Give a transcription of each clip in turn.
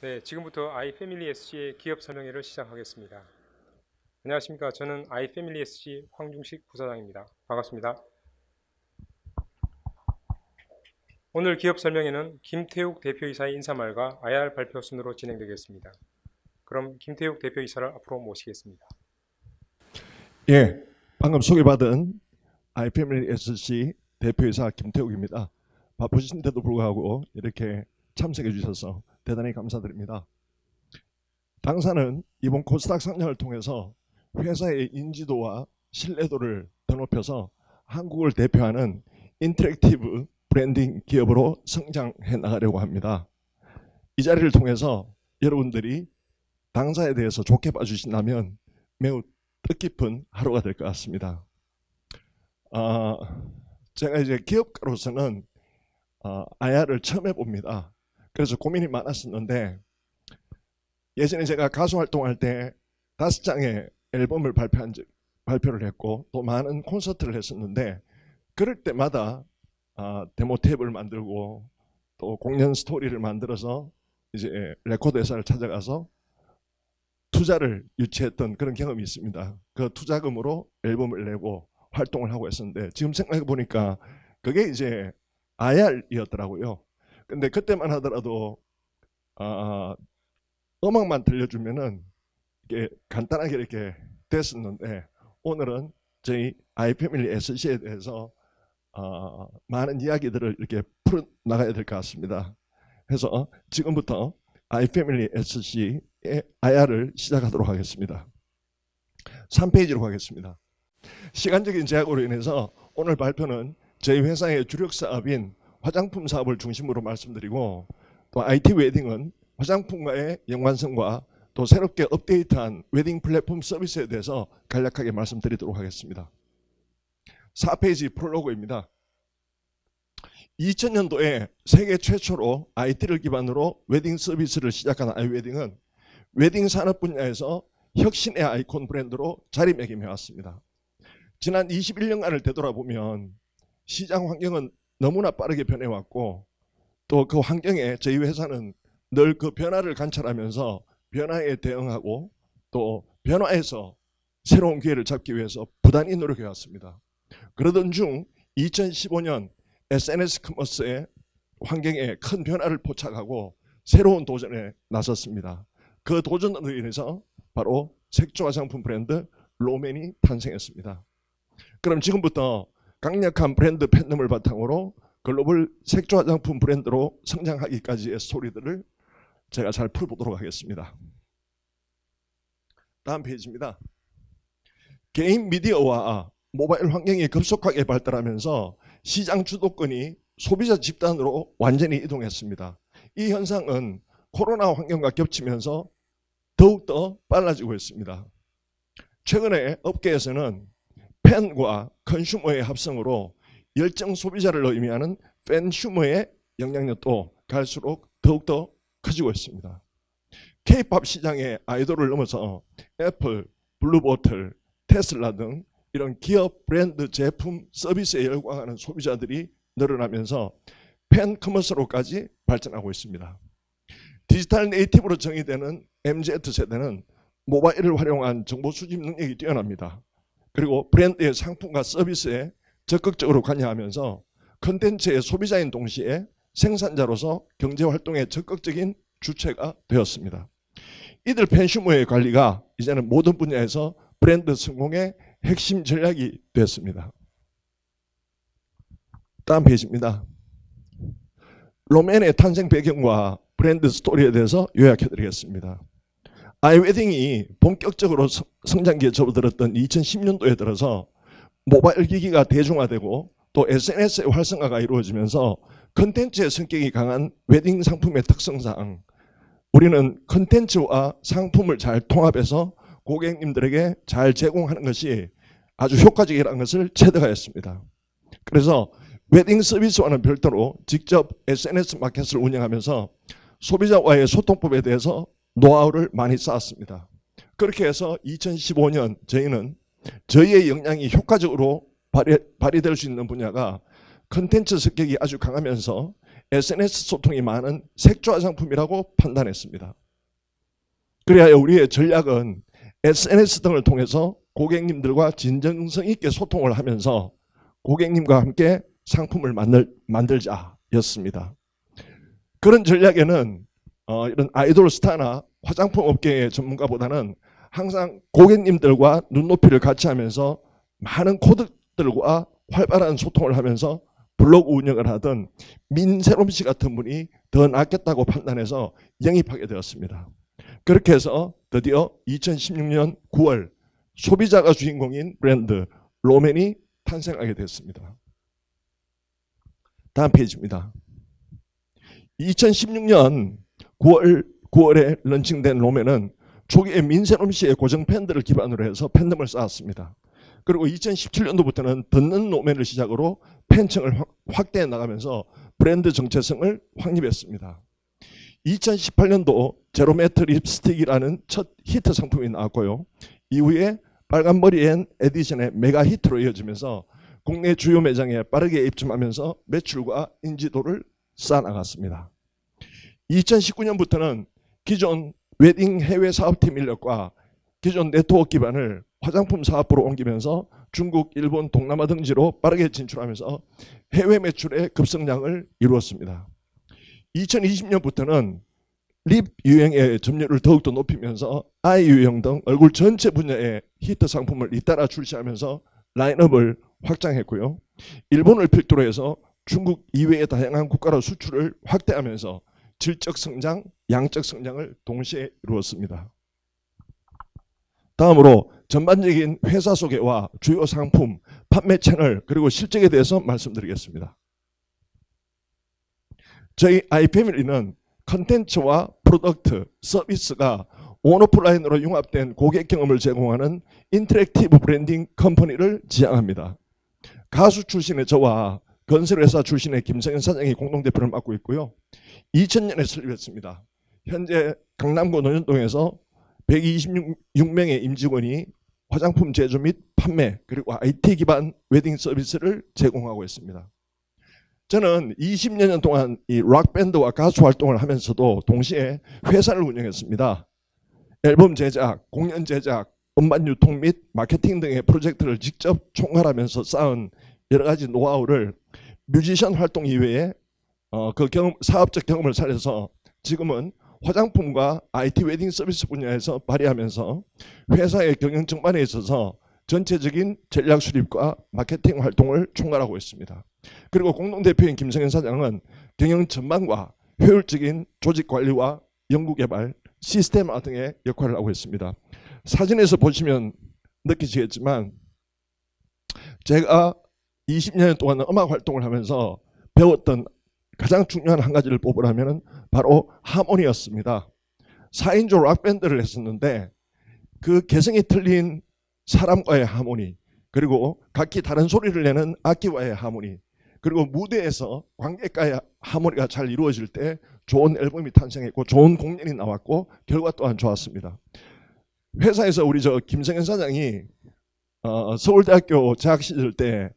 네, 지금부터 아이패밀리 SG의 기업 설명회를 시작하겠습니다. 안녕하십니까. 저는 아이패밀리 SG 황중식 부사장입니다. 반갑습니다. 오늘 기업 설명회는 김태욱 대표이사의 인사말과 IR 발표 순으로 진행되겠습니다. 그럼 김태욱 대표이사를 앞으로 모시겠습니다. 예, 방금 소개받은 아이패밀리 SG 대표이사 김태욱입니다. 바쁘신데도 불구하고 이렇게 참석해 주셔서 대단히 감사드립니다. 당사는 이번 코스닥 상장을 통해서 회사의 인지도와 신뢰도를 더 높여서 한국을 대표하는 인터랙티브 브랜딩 기업으로 성장해 나가려고 합니다. 이 자리를 통해서 여러분들이 당사에 대해서 좋게 봐주신다면 매우 뜻깊은 하루가 될 것 같습니다. 제가 이제 기업가로서는 IR을 처음 해봅니다. 그래서 고민이 많았었는데, 예전에 제가 가수 활동할 때 5장의 앨범을 발표를 했고 또 많은 콘서트를 했었는데, 그럴 때마다 데모 테이프를 만들고 또 공연 스토리를 만들어서 이제 레코드 회사를 찾아가서 투자를 유치했던 그런 경험이 있습니다. 그 투자금으로 앨범을 내고 활동을 하고 했었는데, 지금 생각해 보니까 그게 이제 IR이었더라고요. 근데 그때만 하더라도 음악만 들려주면은 이게 간단하게 이렇게 됐었는데, 오늘은 저희 아이패밀리 SG에 대해서 많은 이야기들을 이렇게 풀어 나가야 될 것 같습니다. 그래서 지금부터 아이패밀리 SG의 IR을 시작하도록 하겠습니다. 3페이지로 가겠습니다. 시간적인 제약으로 인해서 오늘 발표는 저희 회사의 주력 사업인 화장품 사업을 중심으로 말씀드리고, 또 IT 웨딩은 화장품과의 연관성과 또 새롭게 업데이트한 웨딩 플랫폼 서비스에 대해서 간략하게 말씀드리도록 하겠습니다. 4페이지 프롤로그입니다. 2000년도에 세계 최초로 IT를 기반으로 웨딩 서비스를 시작한 아이웨딩은 웨딩 산업 분야에서 혁신의 아이콘 브랜드로 자리매김해왔습니다. 지난 21년간을 되돌아보면 시장 환경은 너무나 빠르게 변해왔고, 또 그 환경에 저희 회사는 늘 그 변화를 관찰하면서 변화에 대응하고 또 변화에서 새로운 기회를 잡기 위해서 부단히 노력해왔습니다. 그러던 중 2015년 SNS 커머스의 환경에 큰 변화를 포착하고 새로운 도전에 나섰습니다. 그 도전으로 인해서 바로 색조 화장품 브랜드 로맨이 탄생했습니다. 그럼 지금부터 강력한 브랜드 팬덤을 바탕으로 글로벌 색조 화장품 브랜드로 성장하기까지의 스토리들을 제가 잘 풀어보도록 하겠습니다. 다음 페이지입니다. 개인 미디어와 모바일 환경이 급속하게 발달하면서 시장 주도권이 소비자 집단으로 완전히 이동했습니다. 이 현상은 코로나 환경과 겹치면서 더욱더 빨라지고 있습니다. 최근에 업계에서는 팬과 컨슈머의 합성으로 열정 소비자를 의미하는 팬슈머의 영향력도 갈수록 더욱더 커지고 있습니다. K-팝 시장의 아이돌을 넘어서 애플, 블루보틀, 테슬라 등 이런 기업 브랜드 제품 서비스에 열광하는 소비자들이 늘어나면서 팬 커머스로까지 발전하고 있습니다. 디지털 네이티브로 정의되는 MZ세대는 모바일을 활용한 정보 수집 능력이 뛰어납니다. 그리고 브랜드의 상품과 서비스에 적극적으로 관여하면서 컨텐츠의 소비자인 동시에 생산자로서 경제활동의 적극적인 주체가 되었습니다. 이들 팬슈머의 관리가 이제는 모든 분야에서 브랜드 성공의 핵심 전략이 됐습니다. 다음 페이지입니다. 로맨의 탄생 배경과 브랜드 스토리에 대해서 요약해드리겠습니다. 아이웨딩이 본격적으로 성장기에 접어들었던 2010년도에 들어서 모바일 기기가 대중화되고 또 SNS의 활성화가 이루어지면서 컨텐츠의 성격이 강한 웨딩 상품의 특성상 우리는 컨텐츠와 상품을 잘 통합해서 고객님들에게 잘 제공하는 것이 아주 효과적이라는 것을 체득하였습니다. 그래서 웨딩 서비스와는 별도로 직접 SNS 마켓을 운영하면서 소비자와의 소통법에 대해서 노하우를 많이 쌓았습니다. 그렇게 해서 2015년 저희는 저희의 역량이 효과적으로 발휘될 수 있는 분야가 컨텐츠 성격이 아주 강하면서 SNS 소통이 많은 색조 화장품이라고 판단했습니다. 그래야 우리의 전략은 SNS 등을 통해서 고객님들과 진정성 있게 소통을 하면서 고객님과 함께 상품을 만들자였습니다. 그런 전략에는 이런 아이돌 스타나 화장품 업계의 전문가보다는 항상 고객님들과 눈높이를 같이 하면서 많은 코드들과 활발한 소통을 하면서 블로그 운영을 하던 민세롬 씨 같은 분이 더 낫겠다고 판단해서 영입하게 되었습니다. 그렇게 해서 드디어 2016년 9월 소비자가 주인공인 브랜드 롬앤이 탄생하게 됐습니다. 다음 페이지입니다. 2016년 9월에 런칭된 롬앤은 초기에 민세롬 씨의 고정 팬들을 기반으로 해서 팬덤을 쌓았습니다. 그리고 2017년도부터는 듣는 롬앤을 시작으로 팬층을 확대해 나가면서 브랜드 정체성을 확립했습니다. 2018년도 제로매트 립스틱이라는 첫 히트 상품이 나왔고요. 이후에 빨간 머리엔 에디션의 메가 히트로 이어지면서 국내 주요 매장에 빠르게 입점하면서 매출과 인지도를 쌓아나갔습니다. 2019년부터는 기존 웨딩 해외 사업팀 인력과 기존 네트워크 기반을 화장품 사업부로 옮기면서 중국, 일본, 동남아 등지로 빠르게 진출하면서 해외 매출의 급성장을 이루었습니다. 2020년부터는 립 유형의 점유율을 더욱더 높이면서 아이 유형 등 얼굴 전체 분야의 히트 상품을 잇따라 출시하면서 라인업을 확장했고요. 일본을 필두로 해서 중국 이외의 다양한 국가로 수출을 확대하면서 질적 성장, 양적 성장을 동시에 이루었습니다. 다음으로 전반적인 회사 소개와 주요 상품, 판매 채널 그리고 실적에 대해서 말씀드리겠습니다. 저희 아이패밀리는 컨텐츠와 프로덕트, 서비스가 온오프라인으로 융합된 고객 경험을 제공하는 인터랙티브 브랜딩 컴퍼니를 지향합니다. 가수 출신의 저와 건설회사 출신의 김성현 사장이 공동대표를 맡고 있고요. 2000년에 설립했습니다. 현재 강남구 논현동에서 126명의 임직원이 화장품 제조 및 판매 그리고 IT 기반 웨딩 서비스를 제공하고 있습니다. 저는 20여 년 동안 이 락밴드와 가수 활동을 하면서도 동시에 회사를 운영했습니다. 앨범 제작, 공연 제작, 음반 유통 및 마케팅 등의 프로젝트를 직접 총괄하면서 쌓은 여러 가지 노하우를 뮤지션 활동 이외에 사업적 경험을 살려서 지금은 화장품과 IT 웨딩 서비스 분야에서 발휘하면서 회사의 경영 전반에 있어서 전체적인 전략 수립과 마케팅 활동을 총괄하고 있습니다. 그리고 공동대표인 김성현 사장은 경영 전반과 효율적인 조직 관리와 연구개발, 시스템화 등의 역할을 하고 있습니다. 사진에서 보시면 느끼시겠지만 제가 20년 동안 음악 활동을 하면서 배웠던 가장 중요한 한 가지를 뽑으라면 바로 하모니였습니다. 4인조 락밴드를 했었는데 그 개성이 틀린 사람과의 하모니, 그리고 각기 다른 소리를 내는 악기와의 하모니, 그리고 무대에서 관객과의 하모니가 잘 이루어질 때 좋은 앨범이 탄생했고 좋은 공연이 나왔고 결과 또한 좋았습니다. 회사에서 우리 김성현 사장이 서울대학교 재학 시절 때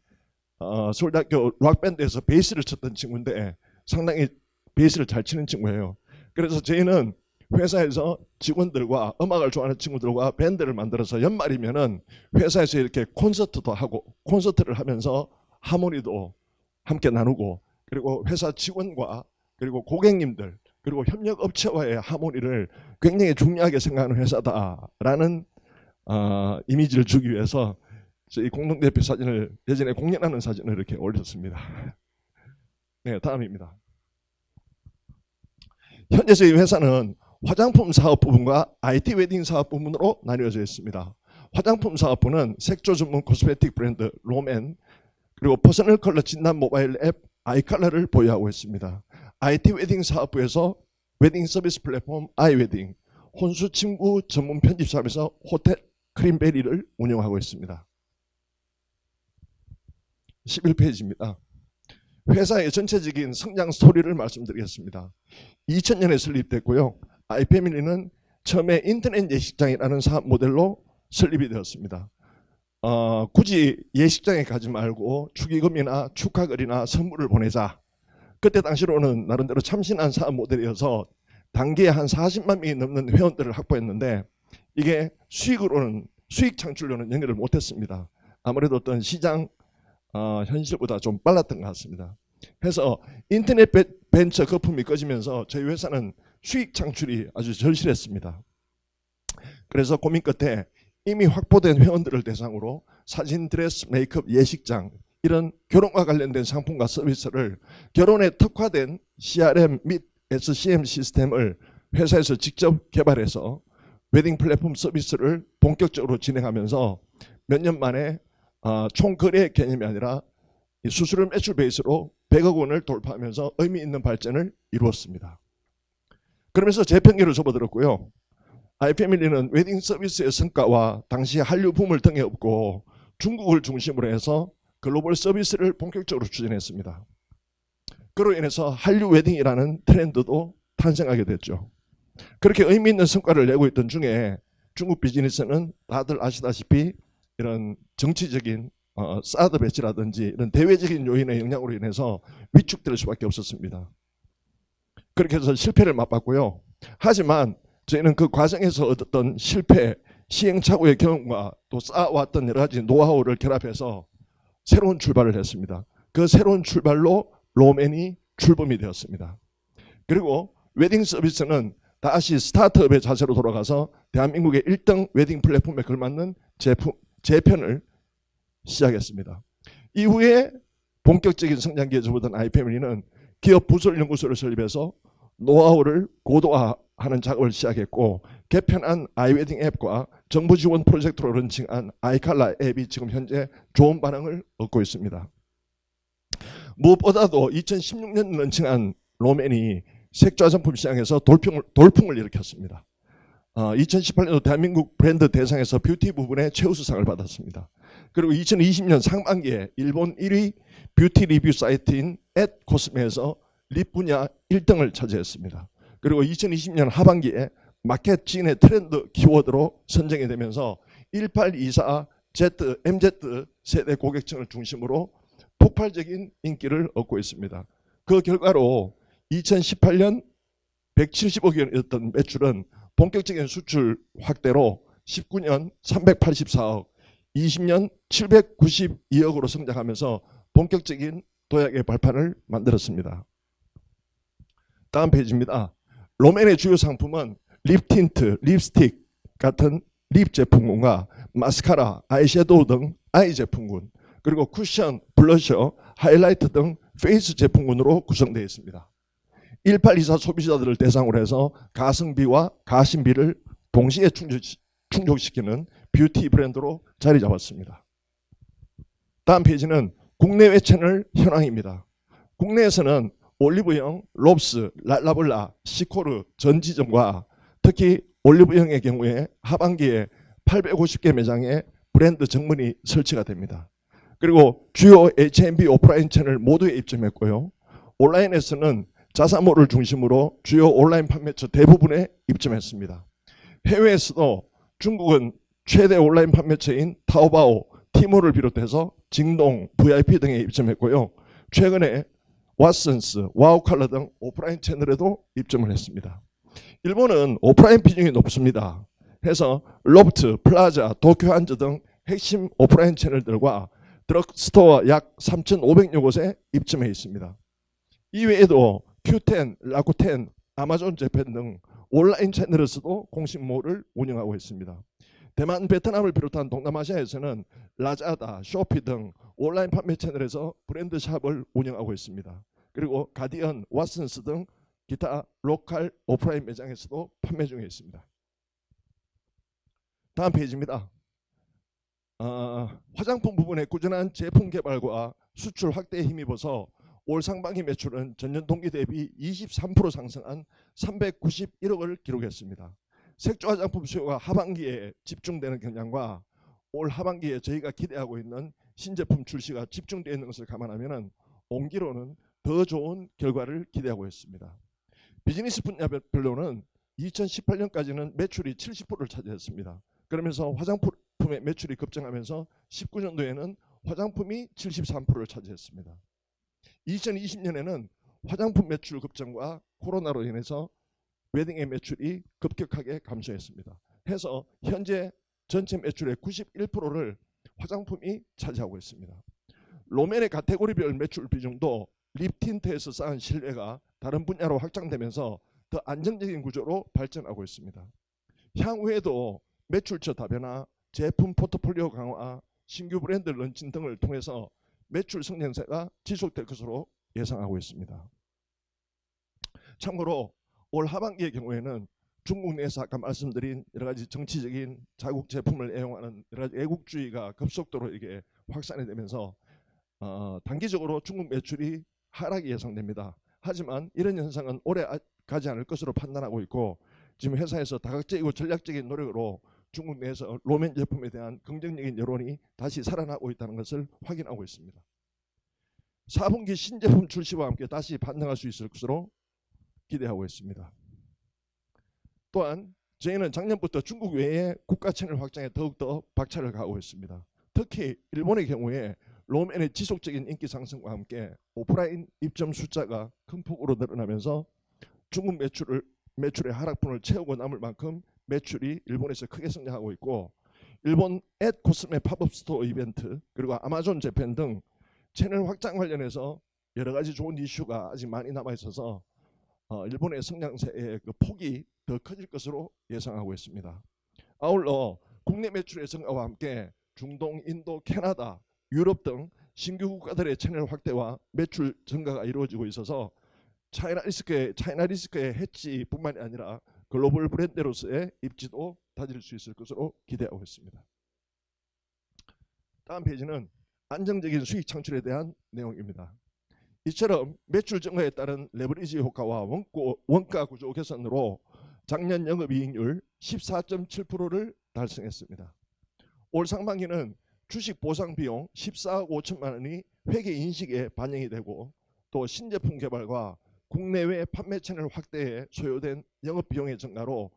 서울대학교 락밴드에서 베이스를 쳤던 친구인데 상당히 베이스를 잘 치는 친구예요. 그래서 저희는 회사에서 직원들과 음악을 좋아하는 친구들과 밴드를 만들어서 연말이면은 회사에서 이렇게 콘서트도 하고 콘서트를 하면서 하모니도 함께 나누고 그리고 회사 직원과 그리고 고객님들 그리고 협력업체와의 하모니를 굉장히 중요하게 생각하는 회사다라는 이미지를 주기 위해서 저희 공동대표 사진을 예전에 공연하는 사진을 이렇게 올렸습니다. 네, 다음입니다. 현재 저희 회사는 화장품 사업 부분과 IT 웨딩 사업 부분으로 나뉘어져 있습니다. 화장품 사업부는 색조 전문 코스메틱 브랜드 롬앤 그리고 퍼스널 컬러 진단 모바일 앱 아이컬러를 보유하고 있습니다. IT 웨딩 사업부에서 웨딩 서비스 플랫폼 아이웨딩, 혼수 친구 전문 편집사업에서 호텔 크림베리를 운영하고 있습니다. 11페이지입니다. 회사의 전체적인 성장 스토리를 말씀드리겠습니다. 2000년에 설립됐고요. 아이패밀리는 처음에 인터넷 예식장이라는 사업 모델로 설립이 되었습니다. 굳이 예식장에 가지 말고 축의금이나 축하글이나 선물을 보내자. 그때 당시로는 나름대로 참신한 사업 모델이어서 단기에 한 40만 명이 넘는 회원들을 확보했는데 이게 수익 창출로는 연결을 못했습니다. 아무래도 어떤 시장 현실보다 좀 빨랐던 것 같습니다. 해서 인터넷 벤처 거품이 꺼지면서 저희 회사는 수익 창출이 아주 절실했습니다. 그래서 고민 끝에 이미 확보된 회원들을 대상으로 사진, 드레스, 메이크업, 예식장 이런 결혼과 관련된 상품과 서비스를 결혼에 특화된 CRM 및 SCM 시스템을 회사에서 직접 개발해서 웨딩 플랫폼 서비스를 본격적으로 진행하면서 몇 년 만에 총 거래 개념이 아니라 수수료 매출 베이스로 100억 원을 돌파하면서 의미 있는 발전을 이루었습니다. 그러면서 제 편견을 접어들었고요. 아이패밀리는 웨딩 서비스의 성과와 당시 한류 붐을 등에 업고 중국을 중심으로 해서 글로벌 서비스를 본격적으로 추진했습니다. 그로 인해서 한류 웨딩이라는 트렌드도 탄생하게 됐죠. 그렇게 의미 있는 성과를 내고 있던 중에 중국 비즈니스는 다들 아시다시피 이런 정치적인 사드 배치라든지 이런 대외적인 요인의 영향으로 인해서 위축될 수밖에 없었습니다. 그렇게 해서 실패를 맛봤고요. 하지만 저희는 그 과정에서 얻었던 실패, 시행착오의 경험과 또 쌓아왔던 여러 가지 노하우를 결합해서 새로운 출발을 했습니다. 그 새로운 출발로 로맨이 출범이 되었습니다. 그리고 웨딩 서비스는 다시 스타트업의 자세로 돌아가서 대한민국의 1등 웨딩 플랫폼에 걸맞는 재편을 시작했습니다. 이후에 본격적인 성장기에 접어든 아이패밀리는 기업 부설 연구소를 설립해서 노하우를 고도화하는 작업을 시작했고 개편한 아이웨딩 앱과 정부 지원 프로젝트로 런칭한 아이칼라 앱이 지금 현재 좋은 반응을 얻고 있습니다. 무엇보다도 2016년 런칭한 로맨이 색조 화장품 시장에서 돌풍을 일으켰습니다. 2018년도 대한민국 브랜드 대상에서 뷰티 부분에 최우수상을 받았습니다. 그리고 2020년 상반기에 일본 1위 뷰티 리뷰 사이트인 @코스메에서 립 분야 1등을 차지했습니다. 그리고 2020년 하반기에 마켓 진의 트렌드 키워드로 선정이 되면서 1824 Z, MZ 세대 고객층을 중심으로 폭발적인 인기를 얻고 있습니다. 그 결과로 2018년 170억 원이었던 매출은 본격적인 수출 확대로 19년 384억, 20년 792억으로 성장하면서 본격적인 도약의 발판을 만들었습니다. 다음 페이지입니다. 로맨의 주요 상품은 립 틴트, 립스틱 같은 립 제품군과 마스카라, 아이섀도우 등 아이 제품군, 그리고 쿠션, 블러셔, 하이라이트 등 페이스 제품군으로 구성되어 있습니다. 1824 소비자들을 대상으로 해서 가성비와 가심비를 동시에 충족시키는 뷰티 브랜드로 자리 잡았습니다. 다음 페이지는 국내외 채널 현황입니다. 국내에서는 올리브영, 롭스, 랄라블라, 시코르 전 지점과 특히 올리브영의 경우에 하반기에 850개 매장에 브랜드 정문이 설치가 됩니다. 그리고 주요 H&B 오프라인 채널 모두에 입점했고요. 온라인에서는 자사몰을 중심으로 주요 온라인 판매처 대부분에 입점했습니다. 해외에서도 중국은 최대 온라인 판매처인 타오바오, 티몰을 비롯해서 징동, VIP 등에 입점했고요. 최근에 왓슨스, 와우칼라 등 오프라인 채널에도 입점을 했습니다. 일본은 오프라인 비중이 높습니다. 해서 로프트, 플라자, 도쿄한즈 등 핵심 오프라인 채널들과 드럭스토어 약 3,500여 곳에 입점해 있습니다. 이외에도 Q10, 라쿠텐, 아마존 재팬 등 온라인 채널에서도 공식몰을 운영하고 있습니다. 대만, 베트남을 비롯한 동남아시아에서는 라자다, 쇼피 등 온라인 판매 채널에서 브랜드 샵을 운영하고 있습니다. 그리고 가디언, 왓슨스 등 기타 로컬 오프라인 매장에서도 판매 중에 있습니다. 다음 페이지입니다. 화장품 부분의 꾸준한 제품 개발과 수출 확대에 힘입어서 올 상반기 매출은 전년 동기 대비 23% 상승한 391억을 기록했습니다. 색조 화장품 수요가 하반기에 집중되는 경향과 올 하반기에 저희가 기대하고 있는 신제품 출시가 집중되어 있는 것을 감안하면 온기로는 더 좋은 결과를 기대하고 있습니다. 비즈니스 분야별로는 2018년까지는 매출이 70%를 차지했습니다. 그러면서 화장품의 매출이 급증하면서 19년도에는 화장품이 73%를 차지했습니다. 2020년에는 화장품 매출 급증과 코로나로 인해서 웨딩의 매출이 급격하게 감소했습니다. 해서 현재 전체 매출의 91%를 화장품이 차지하고 있습니다. 롬앤의 카테고리별 매출 비중도 립 틴트에서 쌓은 신뢰가 다른 분야로 확장되면서 더 안정적인 구조로 발전하고 있습니다. 향후에도 매출처 다변화, 제품 포트폴리오 강화, 신규 브랜드 런칭 등을 통해서 매출 성장세가 지속될 것으로 예상하고 있습니다. 참고로 올 하반기의 경우에는 중국 내에서 아까 말씀드린 여러 가지 정치적인 자국 제품을 애용하는 여러 가지 애국주의가 급속도로 이게 확산이 되면서 단기적으로 중국 매출이 하락이 예상됩니다. 하지만 이런 현상은 오래 가지 않을 것으로 판단하고 있고 지금 회사에서 다각적이고 전략적인 노력으로 중국 내에서 롬앤 제품에 대한 긍정적인 여론이 다시 살아나고 있다는 것을 확인하고 있습니다. 4분기 신제품 출시와 함께 다시 반등할 수 있을 것으로 기대하고 있습니다. 또한 저희는 작년부터 중국 외에 국가 채널 확장에 더욱더 박차를 가하고 있습니다. 특히 일본의 경우에 롬앤의 지속적인 인기 상승과 함께 오프라인 입점 숫자가 큰 폭으로 늘어나면서 중국 매출의 하락분을 채우고 남을 만큼 매출이 일본에서 크게 성장하고 있고 일본 앳 코스메 팝업 스토어 이벤트 그리고 아마존 재팬 등 채널 확장 관련해서 여러 가지 좋은 이슈가 아직 많이 남아 있어서 일본의 성장세의 그 폭이 더 커질 것으로 예상하고 있습니다. 아울러 국내 매출의 증가와 함께 중동, 인도, 캐나다, 유럽 등 신규 국가들의 채널 확대와 매출 증가가 이루어지고 있어서 차이나 리스크의 해치뿐만이 아니라 글로벌 브랜드로서의 입지도 다질 수 있을 것으로 기대하고 있습니다. 다음 페이지는 안정적인 수익 창출에 대한 내용입니다. 이처럼 매출 증가에 따른 레버리지 효과와 원가 구조 개선으로 작년 영업이익률 14.7%를 달성했습니다. 올 상반기는 주식 보상 비용 14억 5천만 원이 회계 인식에 반영이 되고 또 신제품 개발과 국내외 판매 채널 확대에 소요된 영업 비용의 증가로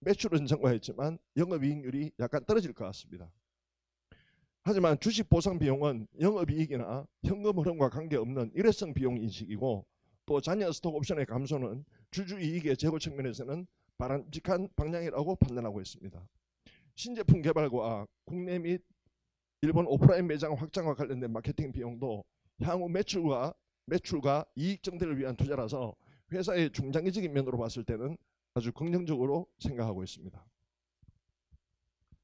매출은 증가했지만 영업이익률이 약간 떨어질 것 같습니다. 하지만 주식 보상 비용은 영업이익이나 현금 흐름과 관계없는 일회성 비용 인식이고 또 잔여 스톡 옵션의 감소는 주주이익의 제고 측면에서는 바람직한 방향이라고 판단하고 있습니다. 신제품 개발과 국내 및 일본 오프라인 매장 확장과 관련된 마케팅 비용도 향후 매출과 이익 증대를 위한 투자라서 회사의 중장기적인 면으로 봤을 때는 아주 긍정적으로 생각하고 있습니다.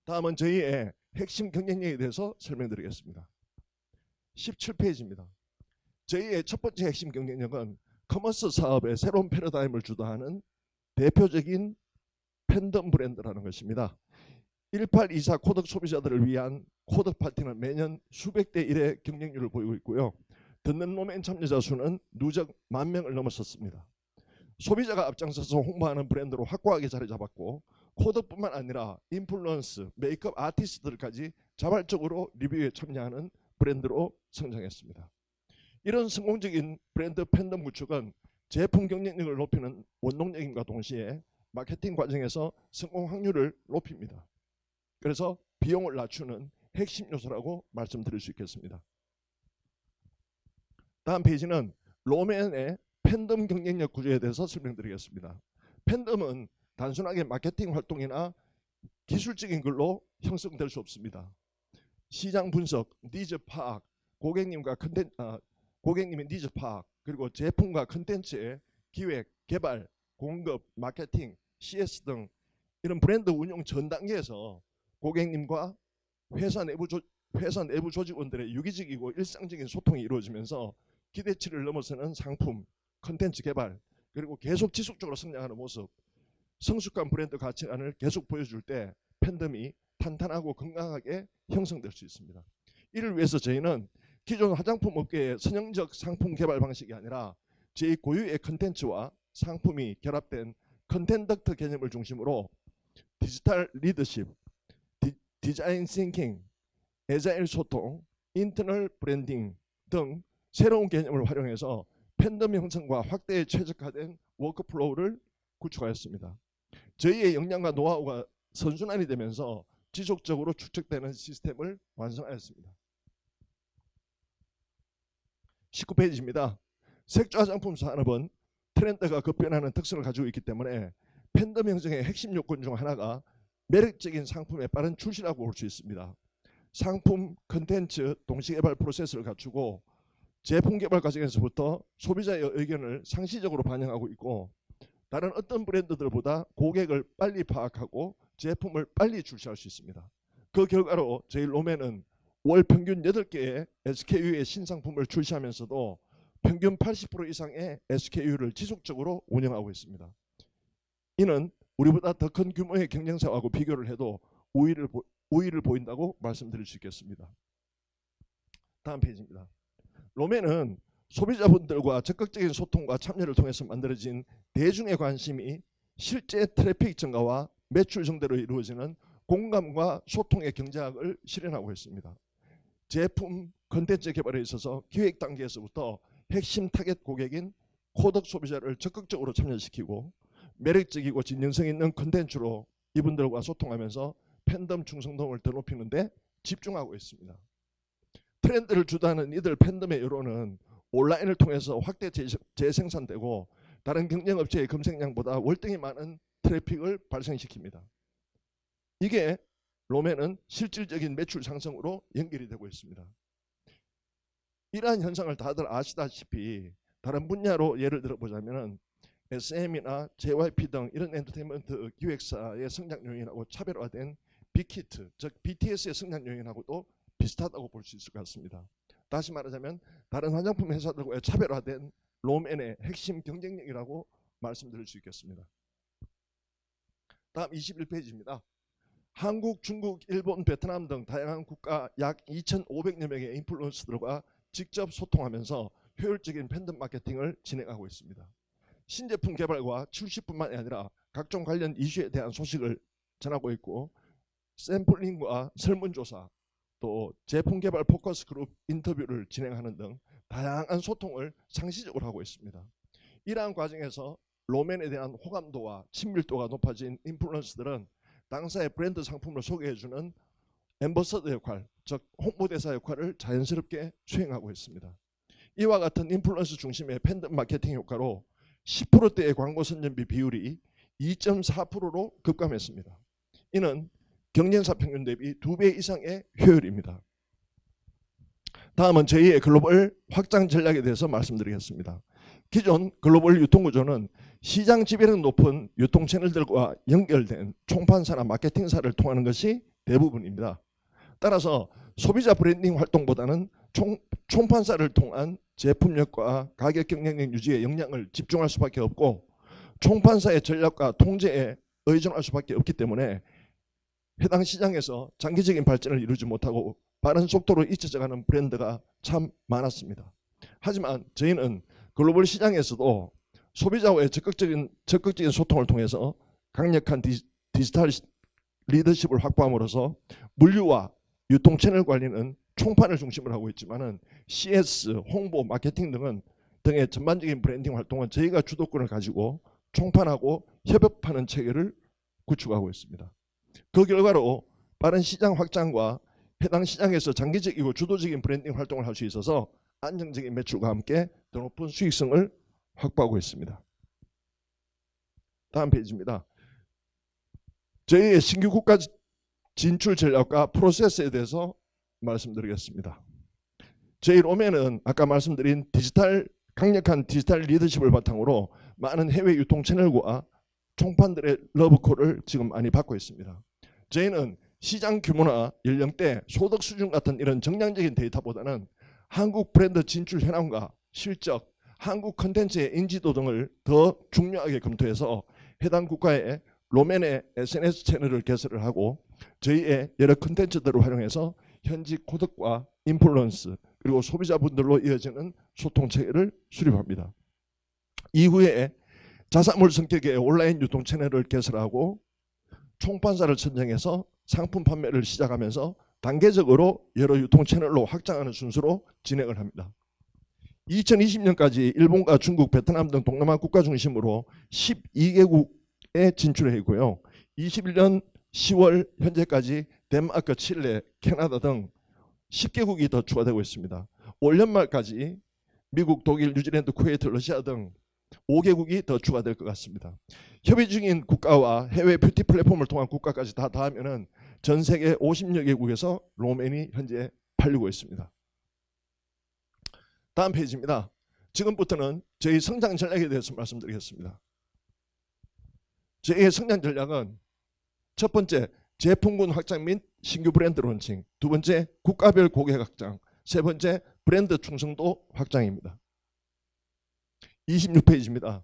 다음은 저희의 핵심 경쟁력에 대해서 설명드리겠습니다. 17페이지입니다. 저희의 첫 번째 핵심 경쟁력은 커머스 사업의 새로운 패러다임을 주도하는 대표적인 팬덤 브랜드라는 것입니다. 1824 코덕 소비자들을 위한 코덕 파티는 매년 수백 대 1의 경쟁률을 보이고 있고요. 듣는 롬앤 참여자 수는 누적 10,000명을 넘어섰습니다. 소비자가 앞장서서 홍보하는 브랜드로 확고하게 자리 잡았고 코덕뿐만 아니라 인플루언스, 메이크업 아티스트들까지 자발적으로 리뷰에 참여하는 브랜드로 성장했습니다. 이런 성공적인 브랜드 팬덤 구축은 제품 경쟁력을 높이는 원동력임과 동시에 마케팅 과정에서 성공 확률을 높입니다. 그래서 비용을 낮추는 핵심 요소라고 말씀드릴 수 있겠습니다. 다음 페이지는 롬앤의 팬덤 경쟁력 구조에 대해서 설명드리겠습니다. 팬덤은 단순하게 마케팅 활동이나 기술적인 걸로 형성될 수 없습니다. 시장 분석, 니즈 파악, 고객님의 니즈 파악, 그리고 제품과 컨텐츠의 기획, 개발, 공급, 마케팅, CS 등 이런 브랜드 운용 전 단계에서 고객님과 회사 내부 조직원들의 유기적이고 일상적인 소통이 이루어지면서 기대치를 넘어서는 상품, 컨텐츠 개발, 그리고 계속 지속적으로 성장하는 모습, 성숙한 브랜드 가치관을 계속 보여줄 때 팬덤이 탄탄하고 건강하게 형성될 수 있습니다. 이를 위해서 저희는 기존 화장품 업계의 선형적 상품 개발 방식이 아니라 저희 고유의 컨텐츠와 상품이 결합된 컨텐덕트 개념을 중심으로 디지털 리더십, 디자인 싱킹, 애자일 소통, 인터널 브랜딩 등 새로운 개념을 활용해서 팬덤 형성과 확대에 최적화된 워크플로우를 구축하였습니다. 저희의 역량과 노하우가 선순환이 되면서 지속적으로 축적되는 시스템을 완성하였습니다. 19페이지입니다. 색조 화장품 산업은 트렌드가 급변하는 특성을 가지고 있기 때문에 팬덤 형성의 핵심 요건 중 하나가 매력적인 상품의 빠른 출시라고 볼 수 있습니다. 상품, 컨텐츠, 동시개발 프로세스를 갖추고 제품 개발 과정에서부터 소비자의 의견을 상시적으로 반영하고 있고, 다른 어떤 브랜드들보다 고객을 빨리 파악하고 제품을 빨리 출시할 수 있습니다. 그 결과로 저희 롬앤은 월 평균 8개의 SKU의 신상품을 출시하면서도 평균 80% 이상의 SKU를 지속적으로 운영하고 있습니다. 이는 우리보다 더 큰 규모의 경쟁사하고 비교를 해도 우위를 보인다고 말씀드릴 수 있겠습니다. 다음 페이지입니다. 롬앤은 소비자분들과 적극적인 소통과 참여를 통해서 만들어진 대중의 관심이 실제 트래픽 증가와 매출 증대로 이루어지는 공감과 소통의 경제학을 실현하고 있습니다. 제품, 컨텐츠 개발에 있어서 기획 단계에서부터 핵심 타겟 고객인 고득 소비자를 적극적으로 참여시키고 매력적이고 진정성 있는 컨텐츠로 이분들과 소통하면서 팬덤 충성도를 더 높이는 데 집중하고 있습니다. 트렌드를 주도하는 이들 팬덤의 여론은 온라인을 통해서 확대 재생산되고 다른 경쟁업체의 검색량보다 월등히 많은 트래픽을 발생시킵니다. 이게 롬앤은 실질적인 매출 상승으로 연결이 되고 있습니다. 이러한 현상을 다들 아시다시피 다른 분야로 예를 들어보자면 SM이나 JYP 등 이런 엔터테인먼트 기획사의 성장 요인하고 차별화된 빅히트, 즉 BTS의 성장 요인하고도 비슷하다고 볼 수 있을 것 같습니다. 다시 말하자면 다른 화장품 회사들과의 차별화된 롬앤의 핵심 경쟁력이라고 말씀드릴 수 있겠습니다. 다음 21페이지입니다. 한국, 중국, 일본, 베트남 등 다양한 국가 약 2,500여 명의 인플루언서들과 직접 소통하면서 효율적인 팬덤 마케팅을 진행하고 있습니다. 신제품 개발과 출시뿐만 아니라 각종 관련 이슈에 대한 소식을 전하고 있고, 샘플링과 설문조사, 또 제품 개발 포커스 그룹 인터뷰를 진행하는 등 다양한 소통을 상시적으로 하고 있습니다. 이러한 과정에서 롬앤에 대한 호감도와 친밀도가 높아진 인플루언서들은 당사의 브랜드 상품을 소개해주는 앰버서더 역할, 즉 홍보대사 역할을 자연스럽게 수행하고 있습니다. 이와 같은 인플루언서 중심의 팬덤 마케팅 효과로 10%대의 광고 선전비 비율이 2.4%로 급감했습니다. 이는 경쟁사 평균 대비 2배 이상의 효율입니다. 다음은 저희의 글로벌 확장 전략에 대해서 말씀드리겠습니다. 기존 글로벌 유통구조는 시장 지배력 높은 유통 채널들과 연결된 총판사나 마케팅사를 통하는 것이 대부분입니다. 따라서 소비자 브랜딩 활동보다는 총판사를 통한 제품력과 가격 경쟁력 유지에 역량을 집중할 수밖에 없고, 총판사의 전략과 통제에 의존할 수밖에 없기 때문에 해당 시장에서 장기적인 발전을 이루지 못하고 빠른 속도로 잊혀져가는 브랜드가 참 많았습니다. 하지만 저희는 글로벌 시장에서도 소비자와의 적극적인 소통을 통해서 강력한 디지털 리더십을 확보함으로써 물류와 유통 채널 관리는 총판을 중심으로 하고 있지만은 CS, 홍보, 마케팅 등의 전반적인 브랜딩 활동은 저희가 주도권을 가지고 총판하고 협업하는 체계를 구축하고 있습니다. 그 결과로 빠른 시장 확장과 해당 시장에서 장기적이고 주도적인 브랜딩 활동을 할 수 있어서 안정적인 매출과 함께 더 높은 수익성을 확보하고 있습니다. 다음 페이지입니다. 저희의 신규 국가 진출 전략과 프로세스에 대해서 말씀드리겠습니다. 저희 롬앤은 아까 말씀드린 강력한 디지털 리더십을 바탕으로 많은 해외 유통 채널과 총판들의 러브콜을 지금 많이 받고 있습니다. 저희는 시장 규모나 연령대, 소득 수준 같은 이런 정량적인 데이터보다는 한국 브랜드 진출 현황과 실적, 한국 컨텐츠의 인지도 등을 더 중요하게 검토해서 해당 국가의 롬앤의 SNS 채널을 개설을 하고 저희의 여러 컨텐츠들을 활용해서 현지 고득과 인플루언스 그리고 소비자분들로 이어지는 소통 체계를 수립합니다. 이후에 자사몰 성격의 온라인 유통 채널을 개설하고 총판사를 선정해서 상품 판매를 시작하면서 단계적으로 여러 유통 채널로 확장하는 순서로 진행을 합니다. 2020년까지 일본과 중국, 베트남 등 동남아 국가 중심으로 12개국에 진출해 있고요. 21년 10월 현재까지 덴마크, 칠레, 캐나다 등 10개국이 더 추가되고 있습니다. 올 연말까지 미국, 독일, 뉴질랜드, 쿠웨이트, 러시아 등 5개국이 더 추가될 것 같습니다. 협의 중인 국가와 해외 뷰티 플랫폼을 통한 국가까지 다 더하면은 전 세계 50여 개국에서 롬앤이 현재 팔리고 있습니다. 다음 페이지입니다. 지금부터는 저희 성장 전략에 대해서 말씀드리겠습니다. 저희의 성장 전략은 첫 번째, 제품군 확장 및 신규 브랜드 론칭, 두 번째, 국가별 고객 확장, 세 번째, 브랜드 충성도 확장입니다. 26페이지입니다.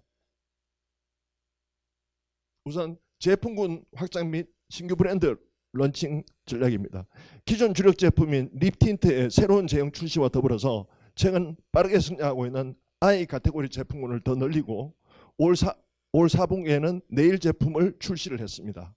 우선 제품군 확장 및 신규 브랜드 런칭 전략입니다. 기존 주력 제품인 립 틴트의 새로운 제형 출시와 더불어서 최근 빠르게 성장하고 있는 I 카테고리 제품군을 더 늘리고 올 4분기에는 네일 제품을 출시를 했습니다.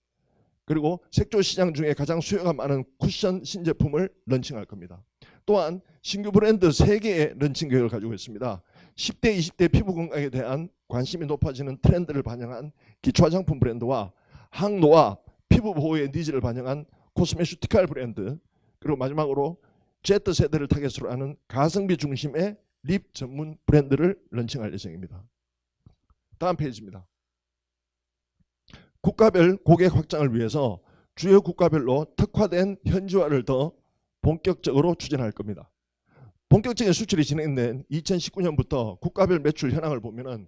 그리고 색조 시장 중에 가장 수요가 많은 쿠션 신제품을 런칭할 겁니다. 또한 신규 브랜드 3개의 런칭 계획을 가지고 있습니다. 10대, 20대 피부 건강에 대한 관심이 높아지는 트렌드를 반영한 기초 화장품 브랜드와 항노화, 피부 보호의 니즈를 반영한 코스메슈티칼 브랜드, 그리고 마지막으로 Z세대를 타겟으로 하는 가성비 중심의 립 전문 브랜드를 런칭할 예정입니다. 다음 페이지입니다. 국가별 고객 확장을 위해서 주요 국가별로 특화된 현지화를 더 본격적으로 추진할 겁니다. 본격적인 수출이 진행된 2019년부터 국가별 매출 현황을 보면은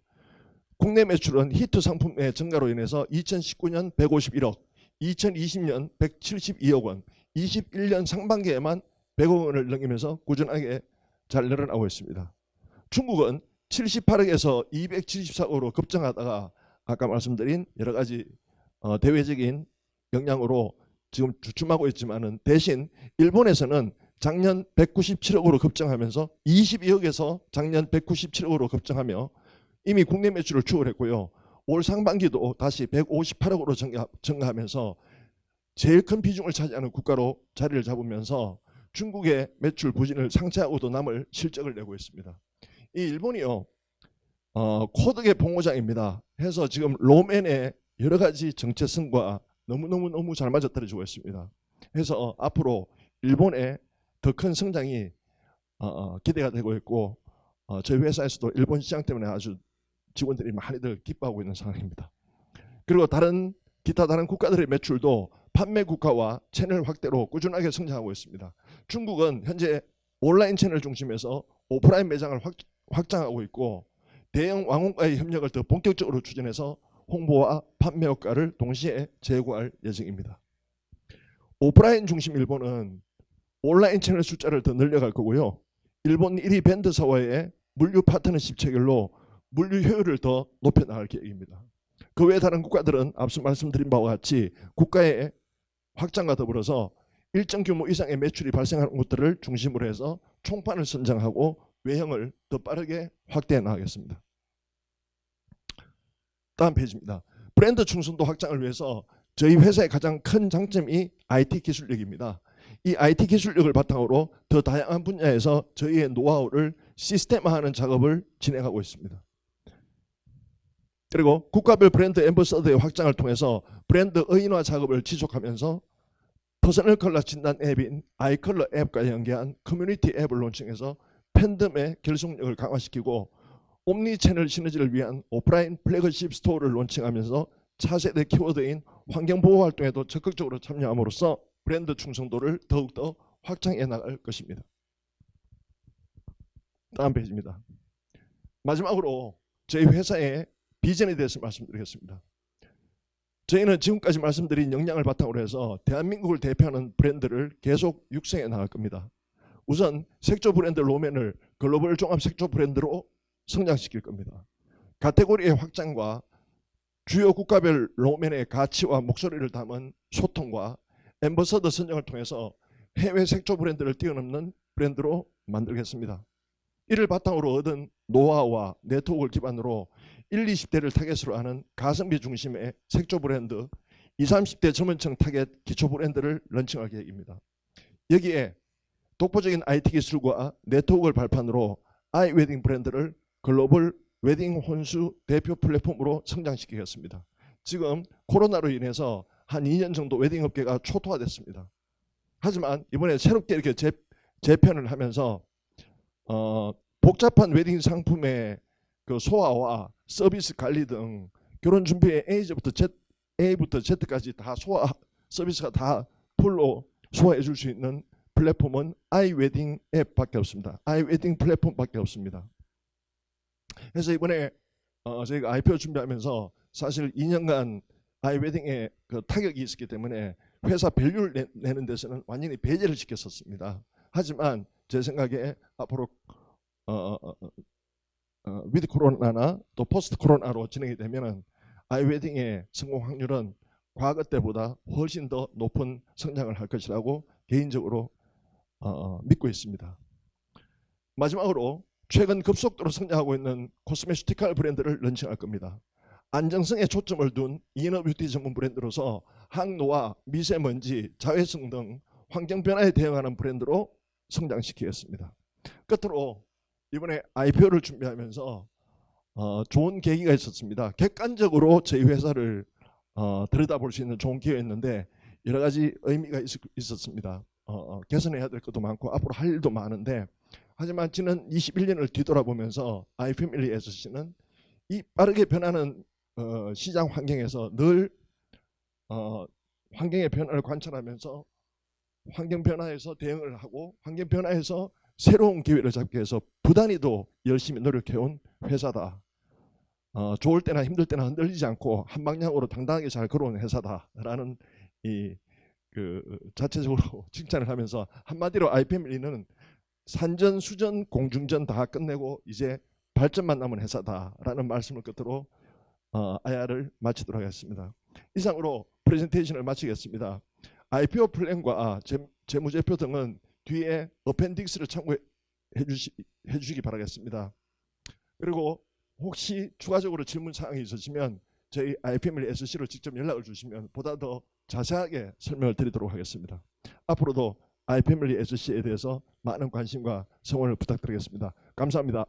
국내 매출은 히트 상품의 증가로 인해서 2019년 151억, 2020년 172억 원, 21년 상반기에만 100억 원을 넘기면서 꾸준하게 잘 늘어나고 있습니다. 중국은 78억에서 274억으로 급증하다가 아까 말씀드린 여러 가지 대외적인 영향으로 지금 주춤하고 있지만은 대신 일본에서는 작년 197억으로 급증하면서 22억에서 작년 197억으로 급증하며 이미 국내 매출을 추월했고요. 올 상반기도 다시 158억으로 증가하면서 제일 큰 비중을 차지하는 국가로 자리를 잡으면서 중국의 매출 부진을 상쇄하고도 남을 실적을 내고 있습니다. 이 일본이요, 코드의 봉오장입니다. 해서 지금 롬앤의 여러 가지 정체성과 너무 잘 맞아떨어지고 있습니다. 해서 앞으로 일본의 더 큰 성장이 기대가 되고 있고 저희 회사에서도 일본 시장 때문에 아주 직원들이 많이들 기뻐하고 있는 상황입니다. 그리고 기타 다른 국가들의 매출도 판매 국가와 채널 확대로 꾸준하게 성장하고 있습니다. 중국은 현재 온라인 채널 중심에서 오프라인 매장을 확장하고 있고 대형 왕원과의 협력을 더 본격적으로 추진해서 홍보와 판매 효과를 동시에 제고할 예정입니다. 오프라인 중심 일본은 온라인 채널 숫자를 더 늘려갈 거고요. 일본 1위 밴드사와의 물류 파트너십 체결로 물류 효율을 더 높여나갈 계획입니다. 그 외 다른 국가들은 앞서 말씀드린 바와 같이 국가의 확장과 더불어서 일정 규모 이상의 매출이 발생하는 곳들을 중심으로 해서 총판을 선정하고 외형을 더 빠르게 확대해 나가겠습니다. 다음 페이지입니다. 브랜드 충성도 확장을 위해서 저희 회사의 가장 큰 장점이 IT 기술력입니다. 이 IT 기술력을 바탕으로 더 다양한 분야에서 저희의 노하우를 시스템화하는 작업을 진행하고 있습니다. 그리고 국가별 브랜드 앰버서더의 확장을 통해서 브랜드 의인화 작업을 지속하면서 퍼스널 컬러 진단 앱인 아이컬러 앱과 연계한 커뮤니티 앱을 론칭해서 팬덤의 결속력을 강화시키고 옴니 채널 시너지를 위한 오프라인 플래그십 스토어를 론칭하면서 차세대 키워드인 환경보호 활동에도 적극적으로 참여함으로써 브랜드 충성도를 더욱더 확장해 나갈 것입니다. 다음 페이지입니다. 마지막으로 저희 회사의 비전에 대해서 말씀드리겠습니다. 저희는 지금까지 말씀드린 역량을 바탕으로 해서 대한민국을 대표하는 브랜드를 계속 육성해 나갈 겁니다. 우선 색조 브랜드 롬앤을 글로벌 종합 색조 브랜드로 성장시킬 겁니다. 카테고리의 확장과 주요 국가별 롬앤의 가치와 목소리를 담은 소통과 앰버서더 선정을 통해서 해외 색조 브랜드를 뛰어넘는 브랜드로 만들겠습니다. 이를 바탕으로 얻은 노하우와 네트워크를 기반으로 1, 20대를 타겟으로 하는 가성비 중심의 색조 브랜드, 20, 30대 젊은층 타겟 기초 브랜드를 런칭할 계획입니다. 여기에 독보적인 IT 기술과 네트워크를 발판으로 아이웨딩 브랜드를 글로벌 웨딩 혼수 대표 플랫폼으로 성장시키겠습니다. 지금 코로나로 인해서 한 2년 정도 웨딩 업계가 초토화됐습니다. 하지만 이번에 새롭게 이렇게 재편을 하면서 복잡한 웨딩 상품의 그 소화와 서비스 관리 등 결혼 준비의 A부터 Z까지 다 소화 서비스가 다 풀로 소화해 줄 수 있는 플랫폼은 아이웨딩 앱밖에 없습니다. 아이웨딩 플랫폼밖에 없습니다. 그래서 이번에 저희가 IPO 준비하면서 사실 2년간 아이웨딩에 그 타격이 있었기 때문에 회사 밸류를 내는 데서는 완전히 배제를 시켰었습니다. 하지만 제 생각에 앞으로 위드 코로나나 또 포스트 코로나로 진행이 되면은 아이웨딩의 성공 확률은 과거 때보다 훨씬 더 높은 성장을 할 것이라고 개인적으로 믿고 있습니다. 마지막으로 최근 급속도로 성장하고 있는 코스메티컬 브랜드를 런칭할 겁니다. 안정성에 초점을 둔 이너 뷰티 전문 브랜드로서 항노화, 미세먼지, 자외선 등 환경 변화에 대응하는 브랜드로 성장시키겠습니다. 끝으로 이번에 IPO를 준비하면서 좋은 계기가 있었습니다. 객관적으로 저희 회사를 들여다볼 수 있는 좋은 기회였는데 여러 가지 의미가 있었습니다. 개선해야 될 것도 많고 앞으로 할 일도 많은데 하지만 지난 21년을 뒤돌아보면서 아이패밀리 SC는 이 빠르게 변하는 시장 환경에서 늘 환경의 변화를 관찰하면서 환경 변화에서 대응을 하고 환경 변화에서 새로운 기회를 잡기 위해서 부단히도 열심히 노력해온 회사다. 좋을 때나 힘들 때나 흔들리지 않고 한 방향으로 당당하게 잘 걸어온 회사다라는 자체적으로 칭찬을 하면서 한마디로 아이패밀리는 산전, 수전, 공중전 다 끝내고 이제 발전만 남은 회사다라는 말씀을 끝으로 IR을 마치도록 하겠습니다. 이상으로 프레젠테이션을 마치겠습니다. IPO 플랜과 재무제표 등은 뒤에 어펜딕스를 참고해 주시기 바라겠습니다. 그리고 혹시 추가적으로 질문 사항이 있으시면 저희 아이패밀리 SC로 직접 연락을 주시면 보다 더 자세하게 설명을 드리도록 하겠습니다. 앞으로도 아이패밀리 SC에 대해서 많은 관심과 성원을 부탁드리겠습니다. 감사합니다.